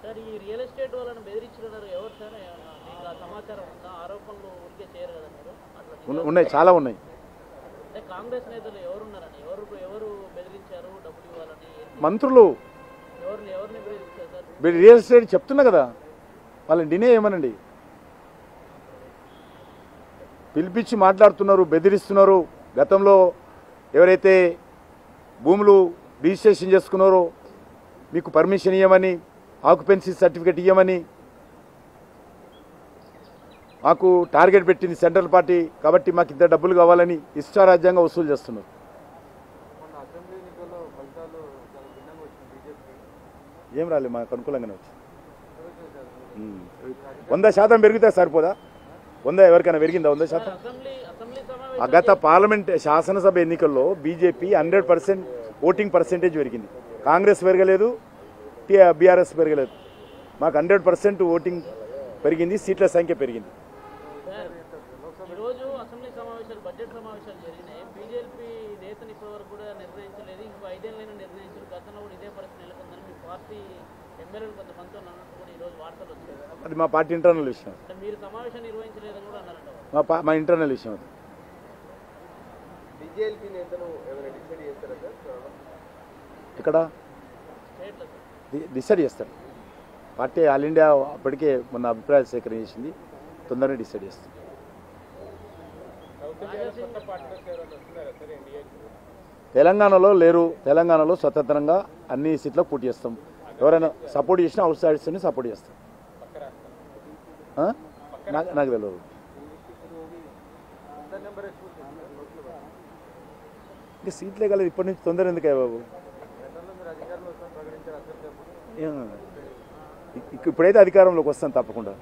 Sir ఈ real estate వాళ్ళని బెదిరించారు ఎవరు సార్? మీకు ఆ సమాచారం ఉందా? ఆరోపణలు ఊరికే చేయరు కదా మీరు అట్లా? ఉన్నాయి, చాలా ఉన్నాయి. అంటే కాంగ్రెస్ నేతలు ఎవరున్నారని, ఎవరు బెదిరించారు డబ్బులు ఇవ్వాలని? మంత్రులు. ఎవరిని బెదిరించారు సార్? రియల్ ఎస్టేట్ చెప్తున్నా కదా, వాళ్ళని డినే ఏమనండి, పిలిపించి మాట్లాడుతున్నారు, బెదిరిస్తున్నారు. గతంలో ఎవరైతే భూములు రిజిస్ట్రేషన్ చేసుకున్నారో మీకు పర్మిషన్ ఇవ్వమని, ఆక్యుపెన్సీ సర్టిఫికేట్ ఇవ్వమని మాకు టార్గెట్ పెట్టింది సెంట్రల్ పార్టీ, కాబట్టి మాకు ఇంత డబ్బులు కావాలని ఇష్టారాజ్యంగా వసూలు చేస్తున్నారు. ఏం రాలేదు, మాకు అనుకూలంగానే వచ్చింది. 100% పెరిగితే సరిపోదా? 100 ఎవరికైనా పెరిగిందా? 100%. గత పార్లమెంట్ శాసనసభ ఎన్నికల్లో బీజేపీ 100% ఓటింగ్ పర్సెంటేజ్ పెరిగింది. కాంగ్రెస్ పెరగలేదు, బీఆర్ఎస్ పెరగలేదు. మాకు 100% ఓటింగ్ పెరిగింది, సీట్ల సంఖ్య పెరిగింది. ఈరోజు అసెంబ్లీ సమావేశాలు, బడ్జెట్ సమావేశాలు జరిగినాయి. బీజేపీ నేతను ఇప్పటివరకు కూడా నిర్ణయించలేదు, ఇంకో 5 ఏళ్ళైనా నిర్ణయించారు. గతంలో కూడా ఇదే పరిస్థితి నెలకొందని మీ పార్టీ ఎమ్మెల్యేలు కొంతమందితో అన్నట్టు కూడా ఈరోజు వార్తలు వచ్చాయి. అది మా పార్టీ ఇంటర్నల్ విషయం. మీరు సమావేశం నిర్వహించలేదని కూడా అన్నారంట. మా ఇంటర్నల్ విషయం అది. బీజేపీ నేతను ఎవరైనా డిసైడ్ చేస్తారా సార్? ఇక్కడ డిసైడ్ చేస్తారు పార్టీ. ఆల్ ఇండియా అప్పటికే మొన్న అభిప్రాయాలు సేకరణ చేసింది, తొందరగా డిసైడ్ చేస్తుంది. తెలంగాణలో లేరు, తెలంగాణలో స్వతంత్రంగా అన్ని సీట్లకు పోటీ చేస్తాం. ఎవరైనా సపోర్ట్ చేసినా అవుట్ సైడ్స్ని సపోర్ట్ చేస్తాం. నాకు తెలియదు. ఇంకా సీట్లే కాలేదు, ఇప్పటి నుంచి తొందర ఎందుకు బాబు? ఇప్పుడైతే అధికారంలోకి వస్తాం తప్పకుండా.